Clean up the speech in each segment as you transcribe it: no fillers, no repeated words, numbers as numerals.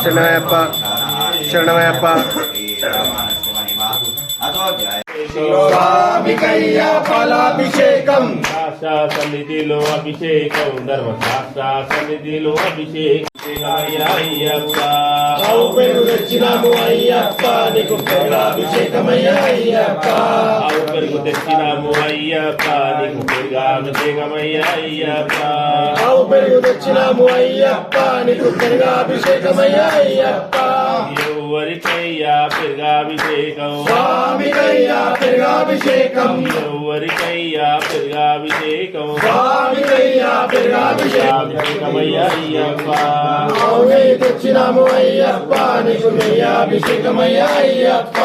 శరణమయ్యప్ప శరణమయ్యప్ప స్వామికయ్య ఫలాభిషేకం శాస్త్ర సన్నిధిలో అభిషేకం ధర్మశాస్త్ర సన్నిధిలో అభిషేకం అయ్యప్ప పెరుగు తెచ్చినాము అయ్యప్ప నీకు పెరుగాభిషేకమయ్యా అయ్యప్ప పెరుగు తెచ్చినాము అయ్యప్ప నీకు పెరుగాభిషేకమయ్యా అయ్యప్ప పెరుగు తెచ్చినాము అయ్యప్ప నీకు పెరుగాభిషేకమయ్యా అయ్యప్ప ఎవరికయ్యా పెరుగాభిషేకం స్వామికయ్యా పెరుగాభిషేకం ఎవరికయ్యా పెరుగాభిషేకం స్వామికయ్యా పెరుగాభిషేకమయ్యా అయ్యప్ప తెచ్చినాము అయ్యప్ప నీకు నెయ్యాభిషేకమయ్యా అయ్యప్ప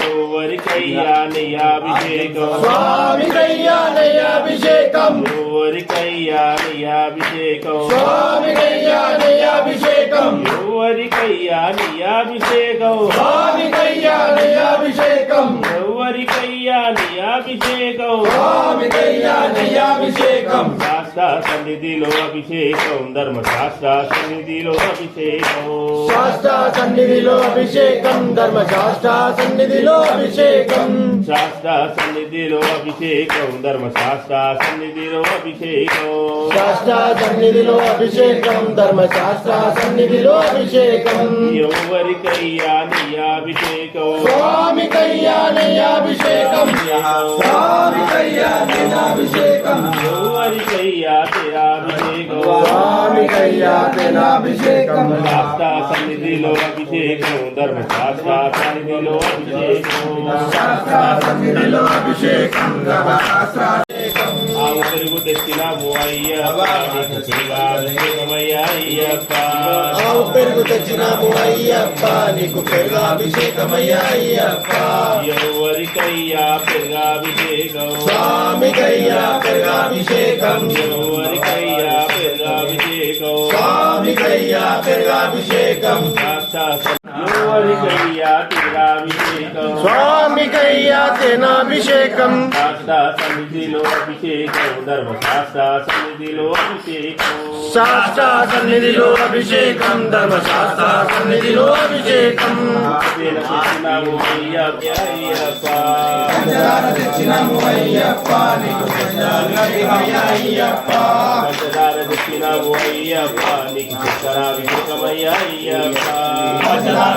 ఎవరికయ్యా నెయ్యాభిషేకం స్వామికయ్యా నెయ్యాభిషేకం ఎవరికయ్యా నెయ్యాభిషేకం స్వామికయ్యా నెయ్యాభిషేకం ఎవరికయ్యా నెయ్యాభిషేకం స్వామికయ్యా నెయ్యాభిషేకం ఎవరికయ్యా నెయ్యాభిషేకం స్వామికయ్యా నెయ్యాభిషేకం శాస్త్ర సన్నిధిలో అభిషేకం ధర్మశాస్త్ర సన్నిధిలో అభిషేకం శాస్త్ర సన్నిధిలో అభిషేకం ధర్మశాస్త్ర సన్నిధిలో అభిషేకం శాస్త్ర సన్నిధిలో అభిషేకం ధర్మశాస్త్ర సన్నిధిలో అభిషేకం శాస్త్ర సన్నిధిలో అభిషేకం ధర్మశాస్త్ర సన్నిధిలో అభిషేకం ఎవరికయ్యా నెయ్యాభిషేకం స్వామికయ్యా నెయ్యాభిషేకం స్వామికయ్యా నెయ్యాభిషేకం ఎవరికయ్యా తెరాభిషేకం స్వామికయ్యా నెయ్యాభిషేకం శాస్త్ర సన్నిధిలో అభిషేకం ధర్మశాస్త్ర సన్నిధిలో అభిషేకం శాస్త్ర సన్నిధిలో అభిషేకం ధర్మశాస్త్ర ఆవు పెరుగు తెచ్చినాము అయ్యప్ప నీకు పెరుగాభిషేకమయ్యా అయ్యప్ప ఆవు పెరుగు తెచ్చినాము అయ్యప్ప నీకు పెరుగాభిషేకమయ్యా అయ్యప్ప ఎవరికయ్యా పెరుగాభిషేకం స్వామికయ్యా పెరుగాభిషేకం ఎవరికయ్యా పెరుగాభిషేకం స్వామికయ్యా పెరుగాభిషేకం ఎవరికయ్యా తిరాభిషేకం స్వామికయ్యా తేనాభిషేకం శాస్త్ర సన్నిధిలో అభిషేకం ధర్మశాస్త్ర సన్నిధిలో అభిషేకం శాస్త్ర సన్నిధిలో అభిషేకం ధర్మశాస్త్ర సన్నిధిలో అభిషేకం తెచ్చినాము అయ్యప్ప తెచ్చినాము అయ్యప్ప నీకు అయ్యప్ప పంచదార తెచ్చినాము అయ్యప్ప నీకు చక్కరాభిషేకమయ్యా అయ్యప్ప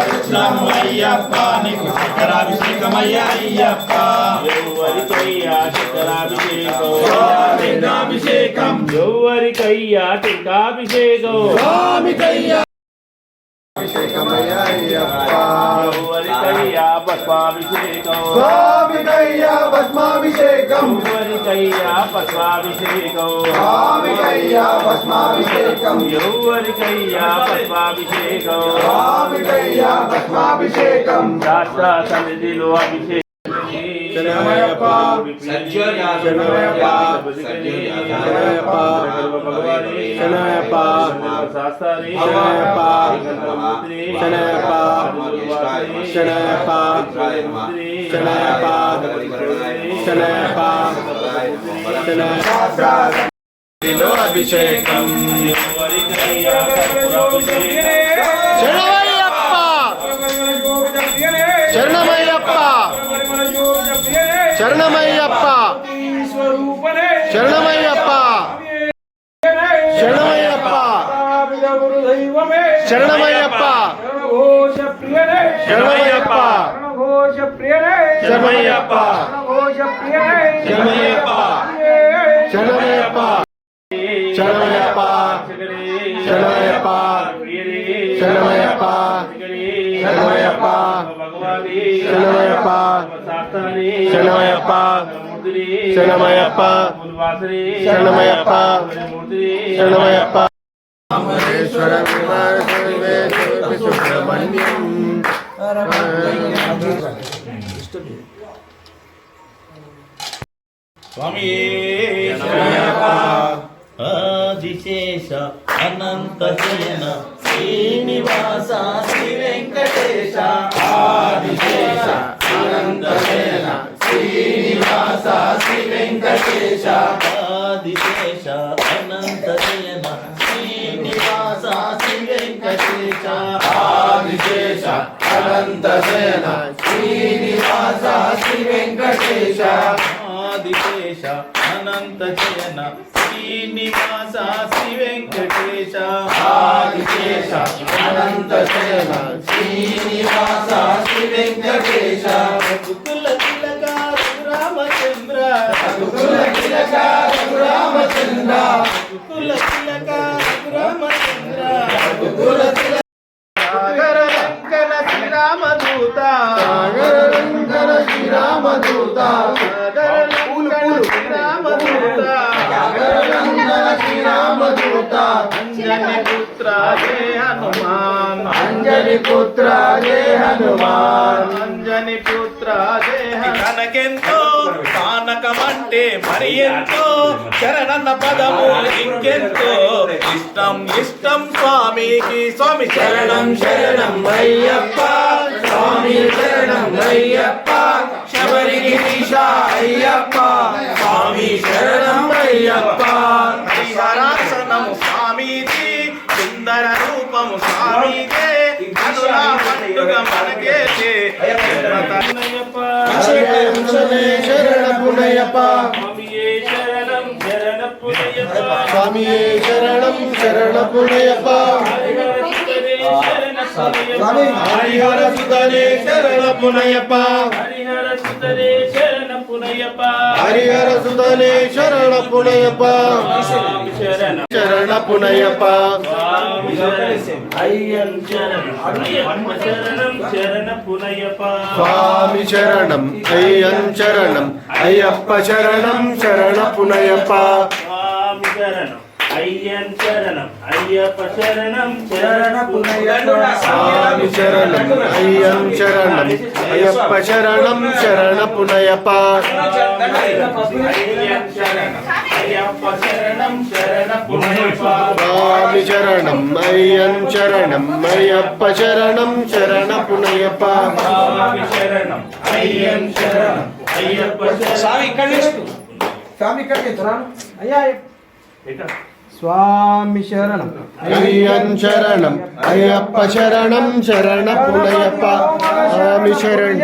తెచ్చినాము అయ్యప్ప నీకు చక్కరాభిషేకమయ్యా అయ్యప్ప ఎవరికయ్యా చక్కరాభిషేకం అభిషేకం ఎవరికయ్యా టీకాభిషేకం స్వామికయ్యా అభిషేకమయ్యా అయ్యప్ప ఎవరికయ్యా భస్మాభిషేకం స్వామికయ్యా భస్మాభిషేకం ఎవరికయ్యా భస్మాభిషేకం స్వామికయ్యా భస్మాభిషేకం ఎవరికయ్యా భస్మాభిషేకం స్వామికయ్యా భస్మాభిషేకం శాస్త్ర సన్నిధిలో అభిషేకం శరణమయ్యప్ప శరణమయ్యప్ప శరణమయ్యప్ప శరణమయ్యప్ప శరణమయ్యప్ప శరణమయ్యప్ప శరణమయ్యప్ప శరణమయ్యప్ప అభిషేకం శరణమయ్యప్ప శరణమయ్యప్ప శరణమయ్యప్ప శరణమయ్యప్ప శరణమయ్యప్ప శరణమయ్యప్ప శరణమయ్యప్ప శరణమయ్యప్ప శరణమయ్యప్ప శరణమయ్యప్ప శరణమయ్యప్ప శరణమయ్యప్ప శరణమయ్యప్ప శరణమయ్యప్ప శరణమయ్యప్ప శరణమయ్యప్ప శరణమయ్యప్ప శరణమయ్యప్ప అమరేశ్వరం సుబ్రహ్మణ్యం స్వామి ఆదిశేష అనంత జయన శ్రీనివాస శ్రీ వెంకటేశ ఆదిశేష అనంత జయన శ్రీనివాస శ్రీ వెంకటేశ ఆదిశేష అనంత జయన శ్రీనివాస శ్రీ వెంకటేశ ఆదిశేష అనంత శయన శ్రీనివాస శ్రీ వెంకటేశ ఆదిశేష అనంత శయన శ్రీనివాస శ్రీ వెంకటేశ ఆదిశేష అనంత శయన శ్రీనివాస శ్రీ వెంకటేశ రఘుకుల తిలక రామచంద్ర రఘుకుల తిలక రామచంద్ర రఘుకుల తిలక రామచంద్ర రఘుకుల తిలక సాగర లంకన శ్రీరామదూత సాగర లంకన శ్రీరామదూత సాగర లంకన శ్రీరామదూత సాగర లంకన శ్రీరామదూత అంజని పుత్ర జయ హనుమాన్ అంజని పుత్ర జయ హనుమాన్ అంజని పుత్ర జయ తనకెంతో కానకమంటే మరి ఎంతో శరణన్న పదము ఇంకెంతో ఇష్టం ఇష్టం స్వామికి స్వామి శరణం శరణం అయ్యప్ప స్వామి శరణం అయ్యప్ప శబరిగిరీశ అయ్యప్ప స్వామి శరణం అయ్యప్ప హరిహరాసనము స్వామిది సుందర రూపము స్వామిదే కనుల పండుగ మనకేసే శరణపునయప్ప స్వామియే శరణం శరణపునయ్యప్ప స్వామియే శరణం శరణపునయప్ప హరిహర సుతనే శరణపునయప్ప హరిహర సుతరే శరణపునయ్యప్ప హరిహర సుతనే శరణపునయప్ప స్వామి శరణం శరణపునయప్ప స్వామి శరణం అయ్యం శరణం అయ్యప్ప శరణం శరణపునయ్యప్ప స్వామి శరణం అయ్యం శరణం అయ్యప్ప శరణం శరణపునయప్ప స్వామి శరణం అయ్యం శరణం అయ్యప్ప శరణం శరణపునయ్యప్ప స్వామి శరణం అయ్యం శరణం అయ్యప్ప శరణం శరణపునయప్ప అయ్యం శరణం అయ్యప్ప శరణం శరణపునయ్యప్ప స్వామి శరణం అయ్యం శరణం అయ్యప్ప శరణం శరణపునయప్ప స్వామి శరణం అయ్యం శరణం అయ్యప్ప స్వామి ఇక్కడ స్వామి ఇక్కడ అయ్యా ఇక్కడ స్వామి శరణం అయ్యం శరణం అయ్యప్ప శరణం శరణపునయప్ప స్వామి శరణం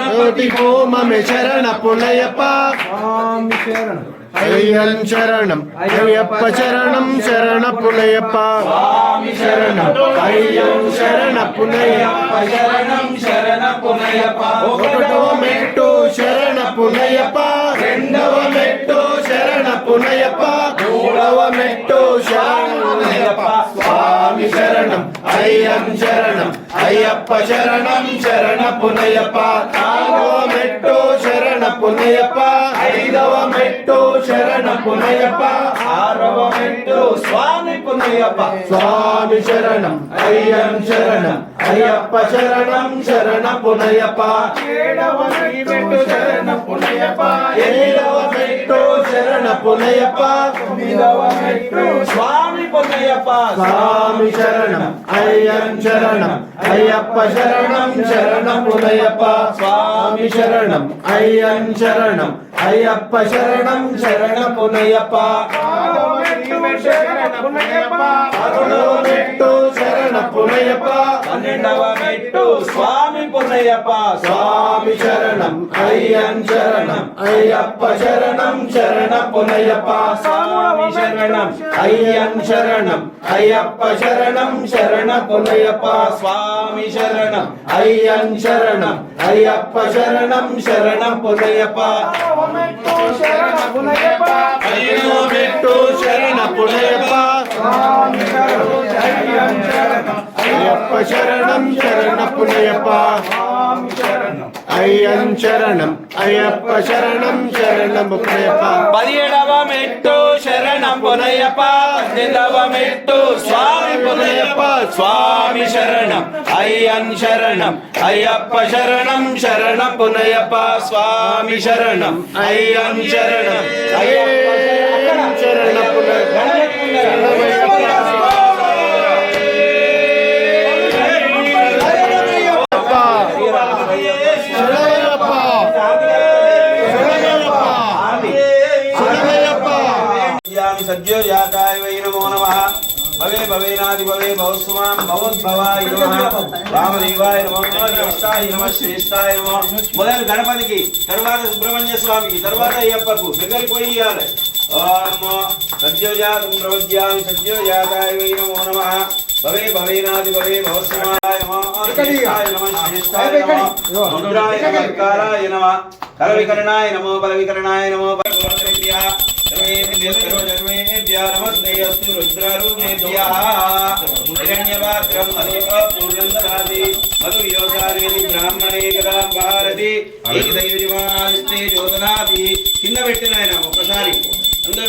జ్యోతి హోమమే శరణపునయప్ప స్వామి శరణం అయ్యం శరణం అయ్యప్ప శరణం శరణపునయప్ప స్వామి శరణం అయ్యం శరణపునయప్ప శరణం శరణపునయప్ప ఒకటో మెట్టు శరణపునయప్ప రెండవ మెట్టు శరణపునయప్ప మూడవ మెట్టు శరణపునయప్ప స్వామి శరణం అయ్యం శరణం అయ్యప్ప శరణం శరణపునయప్ప నాలుగవ మెట్టు శరణపునయప్ప ఐదవ మెట్టు శరణపునయప్ప ఆరవ మెట్టు స్వామి పునయప్ప స్వామి శరణం అయ్యం శరణం అయ్యప్ప శరణం శరణపునయప్ప ఏడవ మెట్టు శరణపునయప్ప ఎనిమిదవ మెట్టు శరణపునయప్ప తొమ్మిదవ మెట్టు స్వామి పునయప్ప స్వామి శరణం అయ్యం శరణం అయ్యప్ప శరణం శరణపునయప్ప స్వామి శరణం అయ్యం శరణం అయ్యప్ప శరణం శరణపునయప్ప పదకొండవ మెట్టు శరణపునయప్ప పన్నెండవ మెట్టు స్వామి పునయప్ప స్వామి శరణం అయ్యం శరణం అయ్యప్ప శరణం శరణపునయప్ప స్వామి శరణం అయ్యం శరణం అయ్యప్ప శరణం శరణపునయప్ప స్వామి శరణం అయ్యం శరణం అయ్యప్ప శరణం శరణపునయప్ప ఐదో మెట్టు శరణపునయప్ప అయ్యప్ప శరణం శరణపునయప్ప అయ్యం శరణం అయ్యప్ప శరణం శరణపునయప్ప పదిహేడవ మెట్టు శరణం పునయప్ప 18వ మెట్టు స్వామి పునయప్ప స్వామి శరణం అయ్యం శరణం అయ్యప్ప శరణం శరణపునయప్ప స్వామి శరణం అయ్యం శరణం అయ్యప్ప సద్యో జాతాయ వై నమో నమః భవే భవే భవేనాది భవే భవస్వాం భవోద్భవాయ నమః వామదేవాయ నమః జ్యేష్ఠాయ నమః శ్రేష్ఠాయ నమః. మొదలు గణపతికి, తర్వాత సుబ్రహ్మణ్య స్వామికి, తర్వాత అయ్యప్పకు దగ్గరికి పోయి ఇవ్వాలి. ఓం సద్యోజాతం ప్రవద్యామి సద్యోజాతాయ వై నమో నమః భవే భవేనాది భవే భవస్వాయ నమః జ్యేష్ఠాయ నమః శ్రేష్ఠాయ నమః రుద్రాయ నమః కాలాయ నమః కరవికరణాయ నమో బలవికరణాయ నమో బలవద్రేభ్యః సర్వేభ్యో నమస్తే అస్తు రుద్రరూపేభ్యః హిరణ్యపాత్రం మధుః పూర్ణం దదాతి మధుయోసారేది బ్రాహ్మణే కదాం భారతి ఏకదైవజమానిస్తే జ్యోతనాది కింద పెట్టిన ఆయన ఒక్కసారి అందరూ